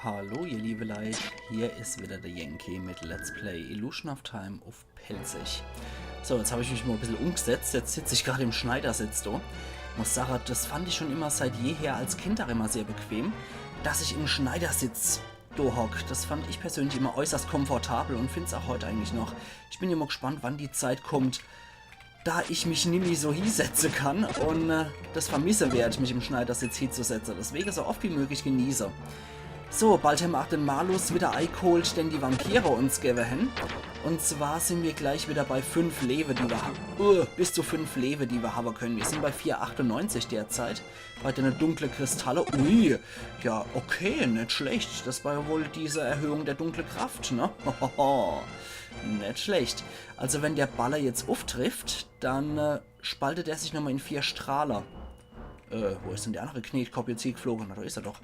Hallo ihr liebe Leute, hier ist wieder der Yankee mit Let's Play Illusion of Time auf Pelzig. So, jetzt habe ich mich mal ein bisschen umgesetzt, jetzt sitze ich gerade im Schneidersitz da. Muss sagen, das fand ich schon immer seit jeher als Kind auch immer sehr bequem, dass ich im Schneidersitz da hock. Das fand ich persönlich immer äußerst komfortabel und finde es auch heute eigentlich noch. Ich bin immer gespannt, wann die Zeit kommt, da ich mich nämlich so hinsetzen kann und das vermisse werde, mich im Schneidersitz hinzusetzen. Deswegen so oft wie möglich genieße. So, bald haben wir auch den Malus wieder eingeholt, denn die Vampire uns geben hin. Und zwar sind wir gleich wieder bei 5 Leben, die wir haben. Bis zu 5 Leben, die wir haben können. Wir sind bei 4,98 derzeit. Bei den dunklen Kristalle. Ui, ja, okay, nicht schlecht. Das war ja wohl diese Erhöhung der dunklen Kraft, ne? Nicht schlecht. Also wenn der Baller jetzt auftrifft, dann spaltet er sich nochmal in 4 Strahler. Wo ist denn der andere Knetkopf jetzt hier geflogen? Na, da ist er doch.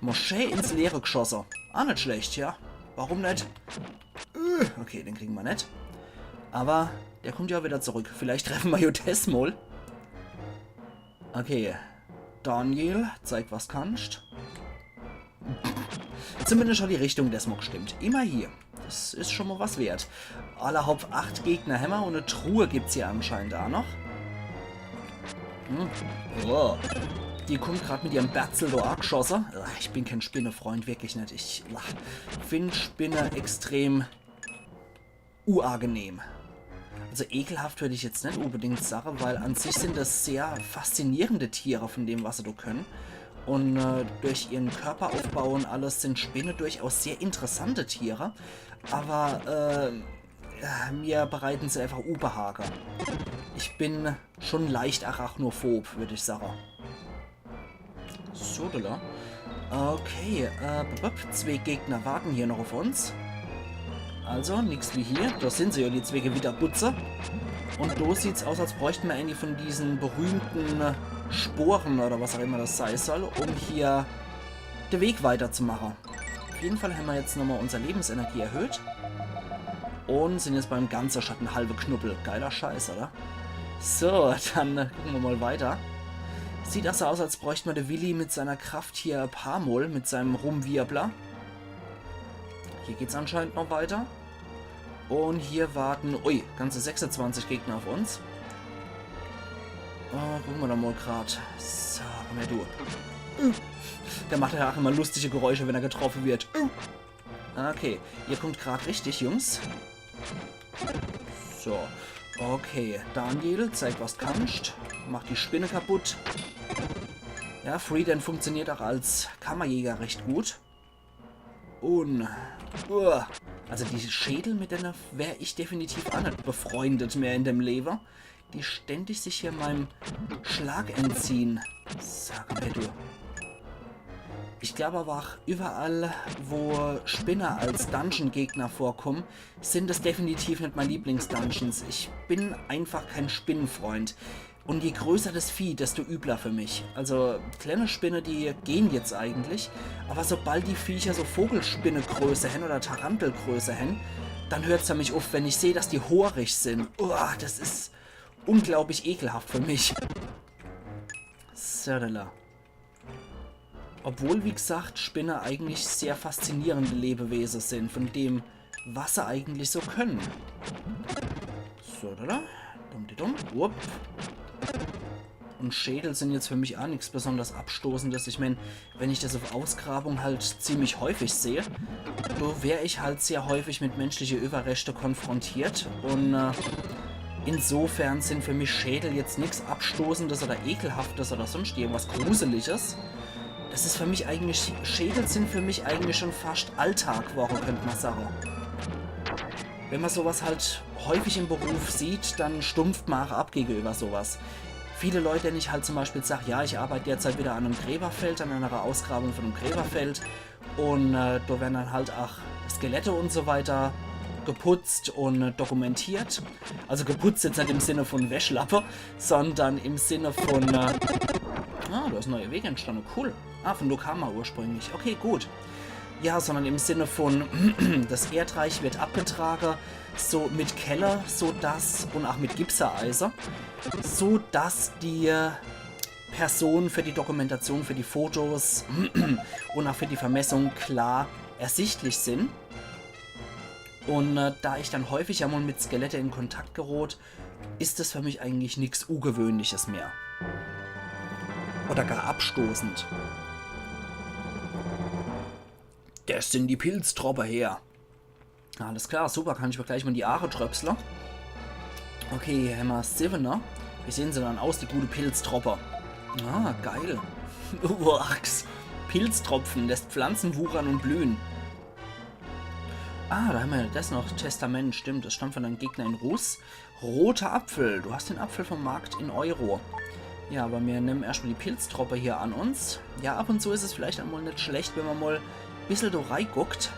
Moschee ins Leere geschossen. Ah, nicht schlecht, ja. Warum nicht? Okay, den kriegen wir nicht. Aber der kommt ja wieder zurück. Vielleicht treffen wir Jodesmol. Okay. Daniel, zeig, was kannst. Zumindest schon die Richtung des Mog stimmt. Immer hier. Das ist schon mal was wert. Allerhaupt 8 Gegner haben wir und eine Truhe gibt es hier anscheinend da noch. Oh. Die kommt gerade mit ihrem Batzel da angeschossen. Ich bin kein Spinnefreund, wirklich nicht. Ich finde Spinne extrem unangenehm. Also ekelhaft würde ich jetzt nicht unbedingt sagen, weil an sich sind das sehr faszinierende Tiere von dem, was sie da können. Und durch ihren Körperaufbau und alles sind Spinnen durchaus sehr interessante Tiere. Aber mir bereiten sie einfach Unbehagen. Ich bin schon leicht arachnophob, würde ich sagen. So, da. Okay, 2 Gegner warten hier noch auf uns. Also, nichts wie hier. Da sind sie ja, die 2 Gewitterbutze. Und da sieht es aus, als bräuchten wir eigentlich von diesen berühmten Sporen oder was auch immer das sein soll, um hier den Weg weiterzumachen. Auf jeden Fall haben wir jetzt nochmal unsere Lebensenergie erhöht. Und sind jetzt beim ganzen Schatten halbe Knubbel. Geiler Scheiß, oder? So, dann gucken wir mal weiter. Sieht das so aus, als bräuchte man der Willi mit seiner Kraft hier ein paar Mal, mit seinem Rumwirbler. Hier geht es anscheinend noch weiter. Und hier warten, ui, ganze 26 Gegner auf uns. Gucken wir da mal gerade. So, komm her, du. Der macht ja auch immer lustige Geräusche, wenn er getroffen wird. Okay, ihr kommt gerade richtig, Jungs. So, okay, Daniel, zeig, was du kannst. Mach die Spinne kaputt. Ja, Freedan funktioniert auch als Kammerjäger recht gut. Und also die Schädel, mit denen wäre ich definitiv auch nicht befreundet mehr in dem Leben. Die ständig sich hier meinem Schlag entziehen. Sag mal, du. Ich glaube aber auch, überall, wo Spinner als Dungeon-Gegner vorkommen, sind es definitiv nicht meine Lieblings-Dungeons. Ich bin einfach kein Spinnenfreund. Und je größer das Vieh, desto übler für mich. Also kleine Spinne, die gehen jetzt eigentlich. Aber sobald die Viecher so Vogelspinnegröße haben oder Tarantelgröße haben, dann hört es mich auf, wenn ich sehe, dass die horig sind. Das ist unglaublich ekelhaft für mich. Sördela. Obwohl, wie gesagt, Spinne eigentlich sehr faszinierende Lebewesen sind, von dem, was sie eigentlich so können. Sördela. Dumm. Wupp. Und Schädel sind jetzt für mich auch nichts besonders Abstoßendes. Ich meine, wenn ich das auf Ausgrabung halt ziemlich häufig sehe, da wäre ich halt sehr häufig mit menschlichen Überreste konfrontiert. Und insofern sind für mich Schädel jetzt nichts Abstoßendes oder Ekelhaftes oder sonst irgendwas Gruseliges. Das ist für mich eigentlich, Schädel sind für mich eigentlich schon fast Alltagwoche, könnte man sagen. Wenn man sowas halt häufig im Beruf sieht, dann stumpft man auch ab gegenüber sowas. Viele Leute, denen ich halt zum Beispiel sage, ja, ich arbeite derzeit wieder an einem Gräberfeld, an einer Ausgrabung von einem Gräberfeld und da werden dann halt auch Skelette und so weiter geputzt und dokumentiert. Also geputzt jetzt nicht im Sinne von Wäschlappe, sondern im Sinne von, da ist ein neuer Weg entstanden, cool. Von Lokama ursprünglich, okay, gut. Ja, sondern im Sinne von, das Erdreich wird abgetragen, so mit Keller, so dass, und auch mit Gipsereiser, so dass die Person für die Dokumentation, für die Fotos und auch für die Vermessung klar ersichtlich sind. Und da ich dann häufig einmal mit Skelette in Kontakt gerot, ist das für mich eigentlich nichts Ungewöhnliches mehr. Oder gar abstoßend. Das sind die Pilztropper her. Alles klar, super, kann ich mir gleich mal die Aare tröpseln. Okay, Hammer 7er. Wie sehen sie dann aus, die gute Pilztropper? Ah, geil. Wachs. Pilztropfen lässt Pflanzen wuchern und blühen. Ah, da haben wir das noch. Testament, stimmt. Das stammt von einem Gegner in Russ. Roter Apfel. Du hast den Apfel vom Markt in Euro. Ja, aber wir nehmen erstmal die Pilztropper hier an uns. Ja, ab und zu ist es vielleicht einmal nicht schlecht, wenn man mal ein bisschen da reinguckt.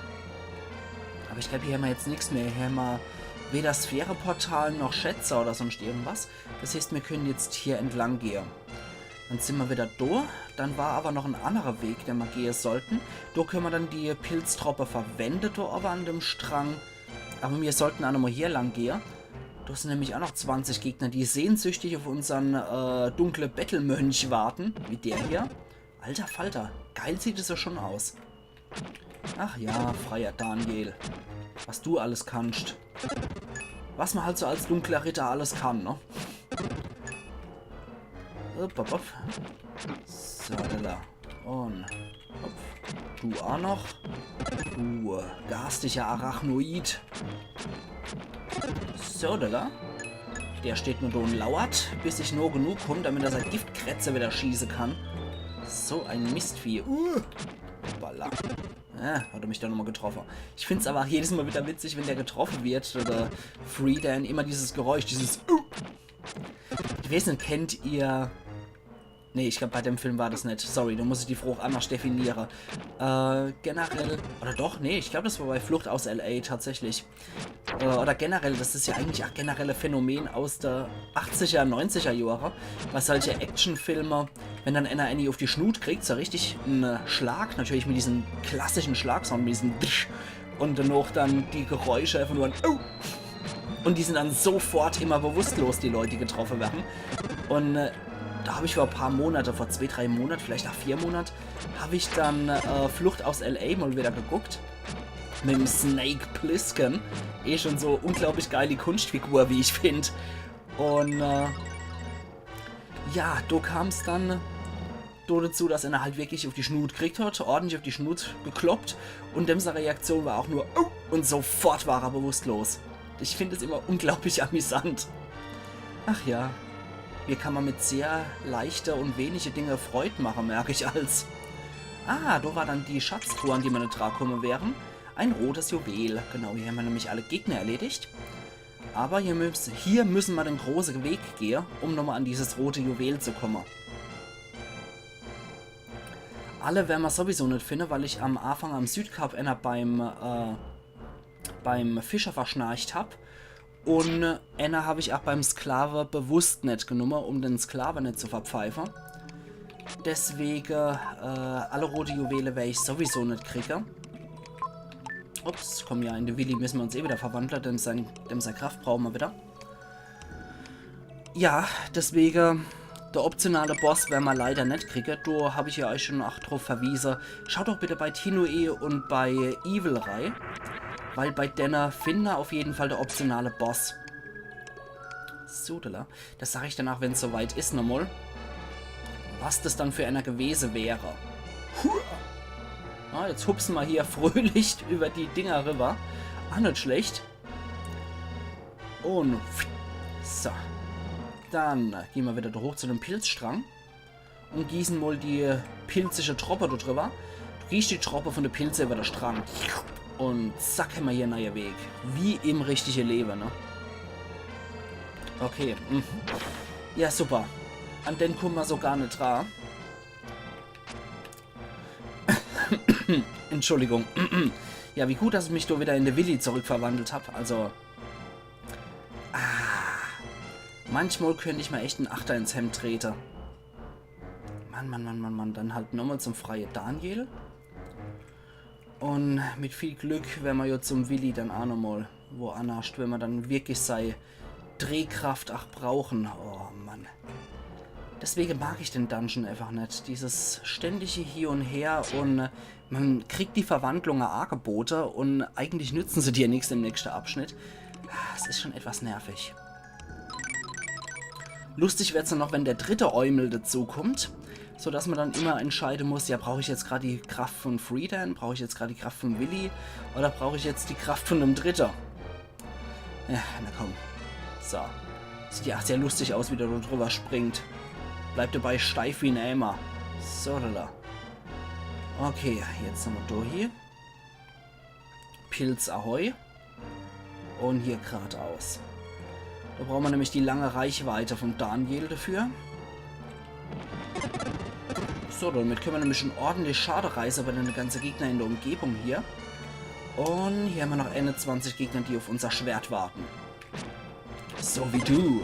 Aber ich glaube, hier haben wir jetzt nichts mehr. Hier haben wir weder Sphäreportal noch Schätzer oder sonst irgendwas. Das heißt, wir können jetzt hier entlang gehen. Dann sind wir wieder da. Dann war aber noch ein anderer Weg, den wir gehen sollten. Da können wir dann die Pilztropper verwenden, da aber an dem Strang. Aber wir sollten auch nochmal hier lang gehen. Da sind nämlich auch noch 20 Gegner, die sehnsüchtig auf unseren dunkle Bettelmönch warten. Wie der hier. Alter Falter, geil sieht es ja schon aus. Ach ja, freier Daniel. Was du alles kannst. Was man halt so als dunkler Ritter alles kann, ne? So, da. Und hopp. Du auch noch. Du garstiger Arachnoid. So, da. Der steht nur da und lauert, bis ich nur genug komme, damit er seine Giftkrätze wieder schießen kann. So ein Mistvieh. Hoppala. Hat er mich da nochmal getroffen. Ich finde es aber jedes Mal wieder witzig, wenn der getroffen wird. Oder Freedan immer dieses Geräusch, dieses Ich weiß nicht, kennt ihr... Nee, ich glaube, bei dem Film war das nicht. Sorry, da muss ich die Frucht anders definieren. Generell... Oder doch? Nee, ich glaube, das war bei Flucht aus L.A. tatsächlich. Oder generell, das ist ja eigentlich auch generelle Phänomen aus der 80er, 90er Jahre. Bei solche Actionfilme, wenn dann einer auf die Schnut kriegt, so richtig einen Schlag, natürlich mit diesem klassischen Schlagsound, mit diesem und danach dann die Geräusche einfach nur ein und die sind dann sofort immer bewusstlos, die Leute, die getroffen werden. Und da habe ich vor ein paar Monaten, vor 2, 3 Monaten, vielleicht auch 4 Monaten, habe ich dann Flucht aus L.A. mal wieder geguckt. Mit dem Snake Plissken. Schon so unglaublich geile Kunstfigur, wie ich finde. Und ja, da kam es dann dazu, dass er halt wirklich auf die Schnut gekriegt hat, ordentlich auf die Schnut gekloppt. Und seine Reaktion war auch nur und sofort war er bewusstlos. Ich finde es immer unglaublich amüsant. Ach ja, hier kann man mit sehr leichter und wenige Dinge Freude machen, merke ich als. Ah, da war dann die Schatztruhe, an die wir nicht kommen wären. Ein rotes Juwel. Genau, hier haben wir nämlich alle Gegner erledigt. Aber hier müssen wir den großen Weg gehen, um nochmal an dieses rote Juwel zu kommen. Alle werden wir sowieso nicht finden, weil ich am Anfang am Südkap einer beim Fischer verschnarcht habe. Und einer habe ich auch beim Sklave bewusst nicht genommen, um den Sklave nicht zu verpfeifen. Deswegen, alle rote Juwele werde ich sowieso nicht kriegen. Ups, komm ja, in den Willi müssen wir uns eh wieder verwandeln, denn seine Kraft brauchen wir wieder. Ja, deswegen, der optionale Boss werden wir leider nicht kriegen. Da habe ich ja euch schon auch drauf verwiesen. Schaut doch bitte bei Tinoe und bei Evil rein. Weil bei Denner finden wir auf jeden Fall der optionale Boss. So, das sage ich danach, wenn es soweit ist, nochmal. Was das dann für einer gewesen wäre. Ah, jetzt hupsen wir hier fröhlich über die Dinger rüber. Ah, nicht schlecht. Und so. Dann gehen wir wieder hoch zu dem Pilzstrang. Und gießen mal die pilzische Troppe da drüber. Du gießt die Troppe von der Pilze über den Strang. Und zack, haben wir hier einen neuen Weg. Wie im richtigen Leben, ne? Okay. Ja, super. An den kommen wir so gar nicht dran. Entschuldigung. Ja, wie gut, dass ich mich da wieder in den Willi zurückverwandelt habe. Also... manchmal könnte ich mal echt einen Achter ins Hemd treten. Mann. Dann halt nochmal zum freien Daniel. Und mit viel Glück werden wir ja zum Willi dann auch nochmal woanders, wenn wir dann wirklich seine Drehkraft auch brauchen. Oh Mann. Deswegen mag ich den Dungeon einfach nicht. Dieses ständige Hier und Her und man kriegt die Verwandlungen angeboten und eigentlich nützen sie dir nichts im nächsten Abschnitt. Es ist schon etwas nervig. Lustig wird es dann noch, wenn der dritte Eumel dazu kommt, sodass man dann immer entscheiden muss, ja, brauche ich jetzt gerade die Kraft von Freedan, brauche ich jetzt gerade die Kraft von Willy oder brauche ich jetzt die Kraft von einem Dritter? Ja, na komm. So. Sieht ja sehr lustig aus, wie der da drüber springt. Bleibt dabei steif wie ein Eimer. So, da. Okay, jetzt haben wir hier. Pilz Ahoi. Und hier geradeaus. Da brauchen wir nämlich die lange Reichweite von Daniel dafür. So, damit können wir nämlich schon ordentlich Schade reißen bei den ganzen Gegner in der Umgebung hier. Und hier haben wir noch 21 Gegner, die auf unser Schwert warten. So wie du.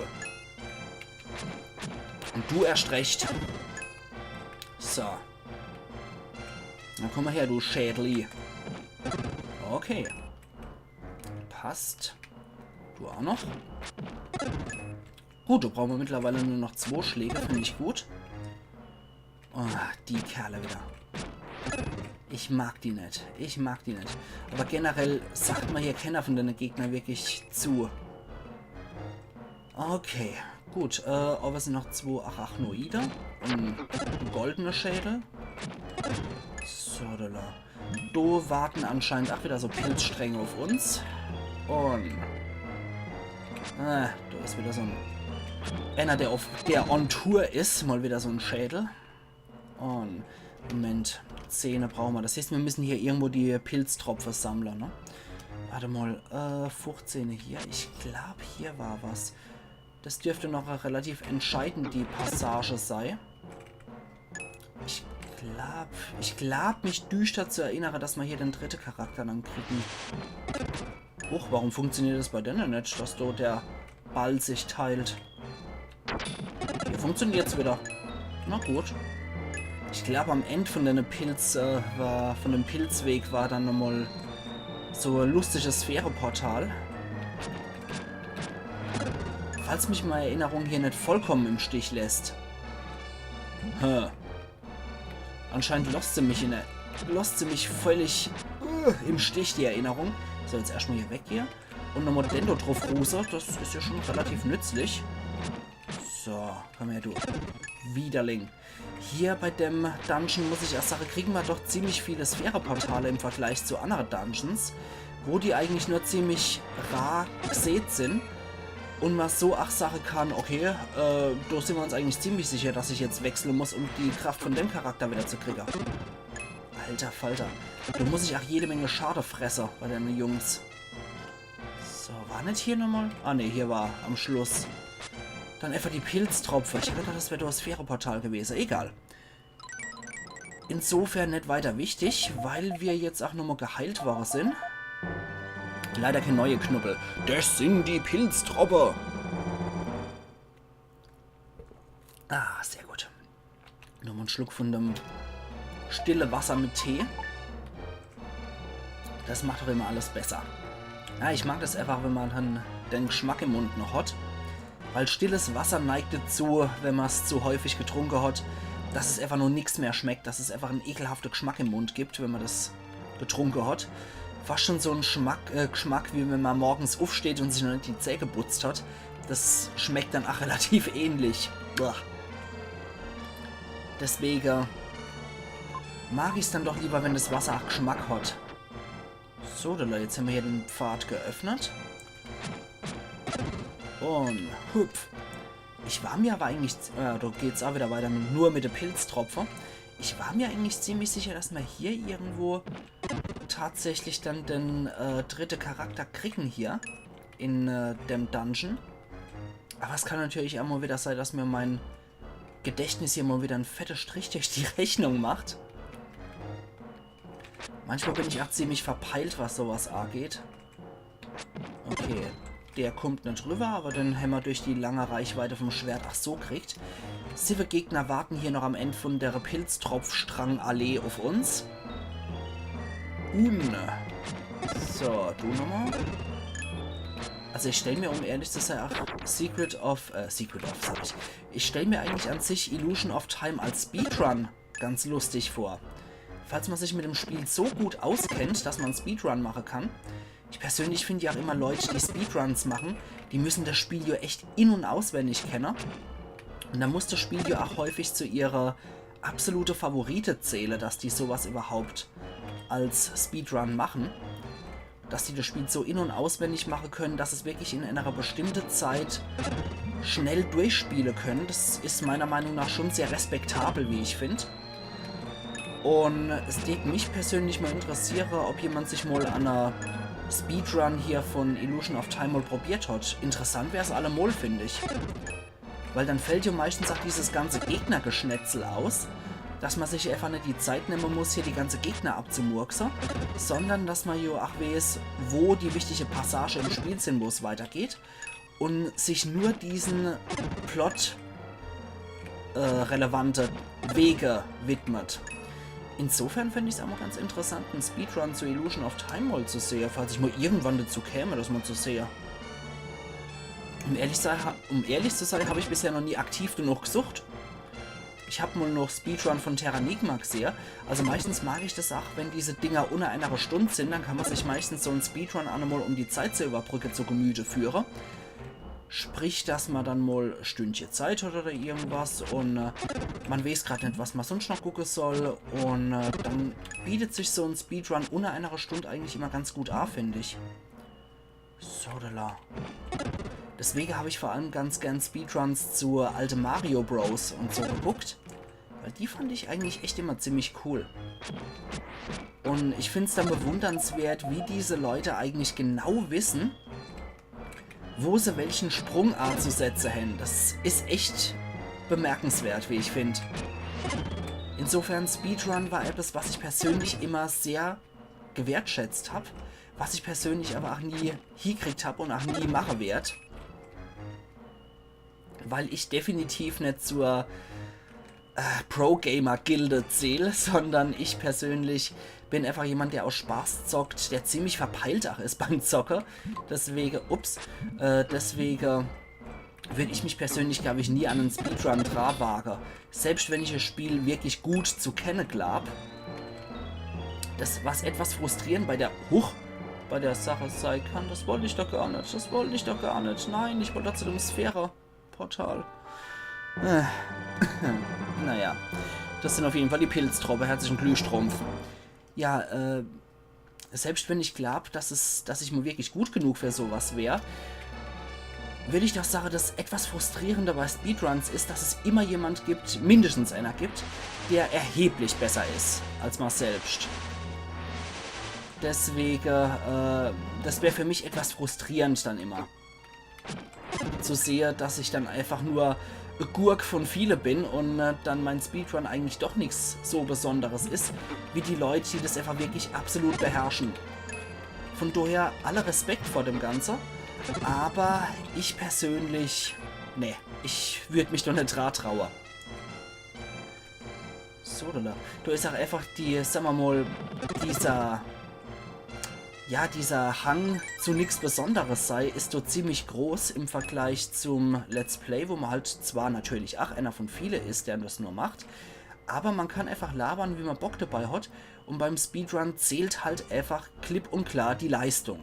Und du erst recht. So. Dann komm mal her, du Schädli. Okay. Passt. Du auch noch. Gut, da brauchen wir mittlerweile nur noch 2 Schläge, finde ich gut. Oh, die Kerle wieder. Ich mag die nicht. Ich mag die nicht. Aber generell sagt man hier keiner von den Gegnern wirklich zu. Okay, gut. Aber es sind noch 2 Arachnoide. Ein goldener Schädel. So, da. Da warten anscheinend auch wieder so Pilzstränge auf uns. Und... da ist wieder so ein... Einer, der on Tour ist. Mal wieder so ein Schädel. Und... Moment. 10 brauchen wir. Das heißt, wir müssen hier irgendwo die Pilztropfen sammeln, ne? Warte mal. 15 hier. Ich glaube, hier war was. Das dürfte noch relativ entscheidend die Passage sein. Ich glaube, mich düster zu erinnern, dass wir hier den dritten Charakter dann kriegen. Huch, warum funktioniert das bei denen nicht, dass da der Ball sich teilt? Hier funktioniert es wieder. Na gut. Ich glaube, am Ende von dem Pilzweg war dann nochmal so ein lustiges Sphäreportal. Falls mich meine Erinnerung hier nicht vollkommen im Stich lässt. Anscheinend lässt sie mich völlig im Stich, die Erinnerung. So, jetzt erstmal hier weg hier. Und nochmal Dendo drauf ruße. Das ist ja schon relativ nützlich. So, komm her, du Widerling. Hier bei dem Dungeon, muss ich erst sagen, kriegen wir doch ziemlich viele Sphäreportale im Vergleich zu anderen Dungeons, wo die eigentlich nur ziemlich rar gesät sind. Und man so auch sagen kann, okay, da sind wir uns eigentlich ziemlich sicher, dass ich jetzt wechseln muss, um die Kraft von dem Charakter wieder zu kriegen. Alter Falter. Da muss ich auch jede Menge Schade fressen bei den Jungs. So, war nicht hier nochmal? Ah ne, hier war am Schluss. Dann einfach die Pilztropfen. Ich habe gedacht, das wäre das Sphäreportal gewesen. Egal. Insofern nicht weiter wichtig, weil wir jetzt auch nochmal geheilt worden sind. Leider kein neue Knubbel. Das sind die Pilztropfen. Ah, sehr gut. Nochmal einen Schluck von dem stille Wasser mit Tee. Das macht doch immer alles besser. Ja, ich mag das einfach, wenn man dann den Geschmack im Mund noch hat. Weil stilles Wasser neigt dazu, wenn man es zu häufig getrunken hat, dass es einfach nur nichts mehr schmeckt. Dass es einfach einen ekelhaften Geschmack im Mund gibt, wenn man das getrunken hat. Fast schon so ein Geschmack, wie wenn man morgens aufsteht und sich noch nicht die Zähne geputzt hat. Das schmeckt dann auch relativ ähnlich. Uah. Deswegen mag ich es dann doch lieber, wenn das Wasser auch Geschmack hat. So, jetzt haben wir hier den Pfad geöffnet. Und hüpf. Ich war mir aber eigentlich... da geht es auch wieder weiter nur mit den Pilztropfen. Ich war mir eigentlich ziemlich sicher, dass wir hier irgendwo tatsächlich dann den dritten Charakter kriegen hier in dem Dungeon. Aber es kann natürlich auch mal wieder sein, dass mir mein Gedächtnis hier mal wieder einen fetten Strich durch die Rechnung macht. Manchmal bin ich auch ziemlich verpeilt, was sowas angeht. Okay, der kommt nicht rüber, aber den haben wir durch die lange Reichweite vom Schwert auch so kriegt. 7 Gegner warten hier noch am Ende von der Pilztropfstrang-Allee auf uns. So, du nochmal. Also ich stelle mir, um ehrlich zu sein, sag ich. Ich stelle mir eigentlich an sich Illusion of Time als Speedrun ganz lustig vor. Falls man sich mit dem Spiel so gut auskennt, dass man Speedrun machen kann. Ich persönlich finde ja auch immer Leute, die Speedruns machen, die müssen das Spiel ja echt in- und auswendig kennen. Und da muss das Spiel ja auch häufig zu ihrer absolute Favorite zählen, dass die sowas überhaupt als Speedrun machen. Dass die das Spiel so in- und auswendig machen können, dass es wirklich in einer bestimmten Zeit schnell durchspielen können. Das ist meiner Meinung nach schon sehr respektabel, wie ich finde. Und es würde mich persönlich mal interessieren, ob jemand sich mal an einer Speedrun hier von Illusion of Time mal probiert hat. Interessant wäre es allemal, finde ich. Weil dann fällt ja meistens auch dieses ganze Gegnergeschnetzel aus, dass man sich einfach nicht die Zeit nehmen muss, hier die ganze Gegner abzumurksen, sondern dass man ja auch weiß, wo die wichtige Passage im Spiel sind, wo es weitergeht und sich nur diesen Plot relevante Wege widmet. Insofern finde ich es auch mal ganz interessant, einen Speedrun zu Illusion of Time mal zu sehen, falls ich mal irgendwann dazu käme, das mal zu sehen. Um ehrlich zu sein, habe ich bisher noch nie aktiv genug gesucht. Ich habe mal noch Speedrun von Terranigma gesehen. Also meistens mag ich das auch, wenn diese Dinger unter einer Stunde sind, dann kann man sich meistens so einen Speedrun einmal um die Zeit zu überbrücken zu Gemüte führen. Sprich, dass man dann mal ein Stündchen Zeit hat oder irgendwas und man weiß gerade nicht, was man sonst noch gucken soll und dann bietet sich so ein Speedrun unter einer Stunde eigentlich immer ganz gut an, finde ich. So, da. Deswegen habe ich vor allem ganz gern Speedruns zu alte Mario Bros. Und so geguckt, weil die fand ich eigentlich echt immer ziemlich cool. Und ich finde es dann bewundernswert, wie diese Leute eigentlich genau wissen, wo sie welchen Sprung anzusetzen haben. Das ist echt bemerkenswert, wie ich finde. Insofern Speedrun war etwas, was ich persönlich immer sehr gewertschätzt habe, was ich persönlich aber auch nie hingekriegt habe und auch nie machen werde. Weil ich definitiv nicht zur Pro-Gamer-Gilde zähle, sondern ich persönlich bin einfach jemand, der aus Spaß zockt, der ziemlich verpeilt auch ist beim Zocker. Deswegen, deswegen würde ich mich persönlich, glaube ich, nie an einen Speedrun dran wagen. Selbst wenn ich das Spiel wirklich gut zu kennen glaube. Das, was etwas frustrierend bei der Sache sein kann, das wollte ich doch gar nicht, nein, ich wollte zu dem Sphäre-Portal. Naja, das sind auf jeden Fall die Pilztraube, herzlichen Glühstrumpf. Ja, selbst wenn ich glaube, dass ich mir wirklich gut genug für sowas wäre, will ich doch sagen, dass etwas frustrierender bei Speedruns ist, dass es immer jemand gibt, mindestens einer gibt, der erheblich besser ist als man selbst. Deswegen, das wäre für mich etwas frustrierend dann immer. Zu sehen, dass ich dann einfach nur Gurk von viele bin und dann mein Speedrun eigentlich doch nichts so Besonderes ist, wie die Leute, die das einfach wirklich absolut beherrschen. Von daher aller Respekt vor dem Ganzen, aber ich persönlich, ne, ich würde mich doch nicht dran trauen. So, da ist auch einfach die, sagen wir mal, dieser Hang zu nichts Besonderes sei, ist dort ziemlich groß im Vergleich zum Let's Play, wo man halt zwar natürlich auch einer von vielen ist, der das nur macht, aber man kann einfach labern, wie man Bock dabei hat und beim Speedrun zählt halt einfach klipp und klar die Leistung.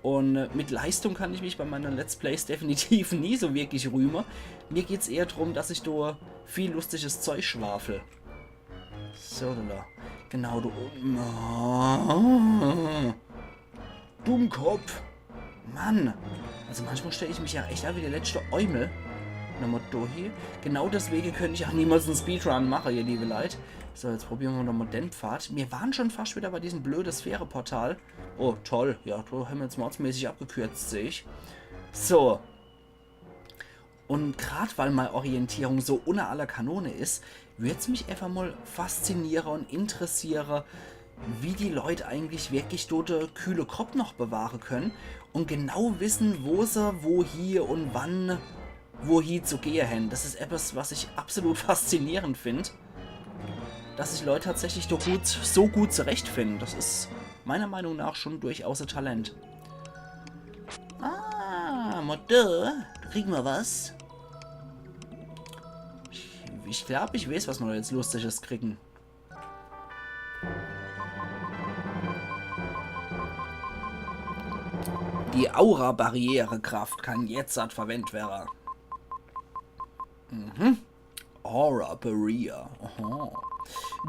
Und mit Leistung kann ich mich bei meinen Let's Plays definitiv nie so wirklich rühmen. Mir geht es eher darum, dass ich da viel lustiges Zeug schwafel. So, da. Genau, du. Oh. Dummkopf. Mann. Also manchmal stelle ich mich ja echt an wie der letzte Eumel. Hier. Genau deswegen könnte ich auch niemals einen Speedrun machen, ihr liebe Leute. So, jetzt probieren wir nochmal den Pfad. Wir waren schon fast wieder bei diesem blöden Sphäre-Portal. Oh, toll. Ja, da haben wir jetzt mordsmäßig abgekürzt, sehe ich. So. Und gerade weil meine Orientierung so unter aller Kanone ist, würde es mich einfach mal faszinieren und interessieren, wie die Leute eigentlich wirklich dort kühle Kopf noch bewahren können und genau wissen, wo sie, wo hier und wann, wo hier zu gehen haben. Das ist etwas, was ich absolut faszinierend finde, dass sich Leute tatsächlich so gut zurechtfinden. Das ist meiner Meinung nach schon durchaus ein Talent. Ah, mal da. Kriegen wir was? Ich glaube, ich weiß, was wir jetzt Lustiges kriegen. Die Aura-Barrierekraft kann jetzt verwendet werden. Aura Barrier. Aha.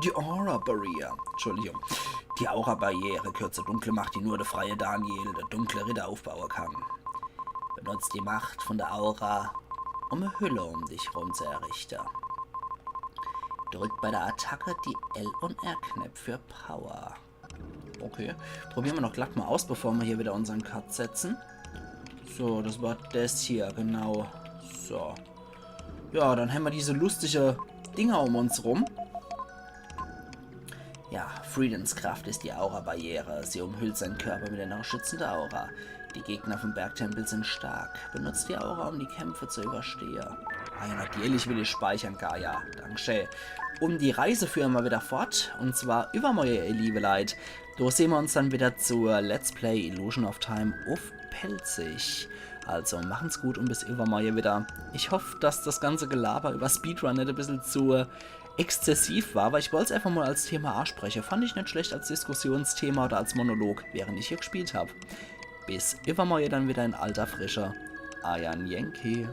Die Aura Barrier. Entschuldigung. Die Aura Barriere kürzt die dunkle Macht, die nur der freie Daniel, der dunkle Ritter, aufbauen kann. Benutzt die Macht von der Aura, um eine Hülle um dich herum zu errichten. Drückt bei der Attacke die L- und R-Knöpfe für Power. Okay, probieren wir noch glatt mal aus, bevor wir hier wieder unseren Cut setzen. So, das war das hier, genau. So. Ja, dann haben wir diese lustige Dinger um uns rum. Ja, Friedenskraft ist die Aura-Barriere. Sie umhüllt seinen Körper mit einer schützenden Aura. Die Gegner vom Bergtempel sind stark. Benutzt die Aura, um die Kämpfe zu überstehen. Ah ja, natürlich will ich speichern, Gaia. Dankeschön. Und die Reise führen wir wieder fort. Und zwar übermorgen, ihr liebe Leute. Da sehen wir uns dann wieder zur Let's Play Illusion of Time auf Pelzig. Also machen's gut und bis übermorgen wieder. Ich hoffe, dass das ganze Gelaber über Speedrun nicht ein bisschen zu exzessiv war, weil ich wollte es einfach mal als Thema ansprechen. Fand ich nicht schlecht als Diskussionsthema oder als Monolog, während ich hier gespielt habe. Bis übermorgen dann wieder in alter Frische. Ayan Yankee.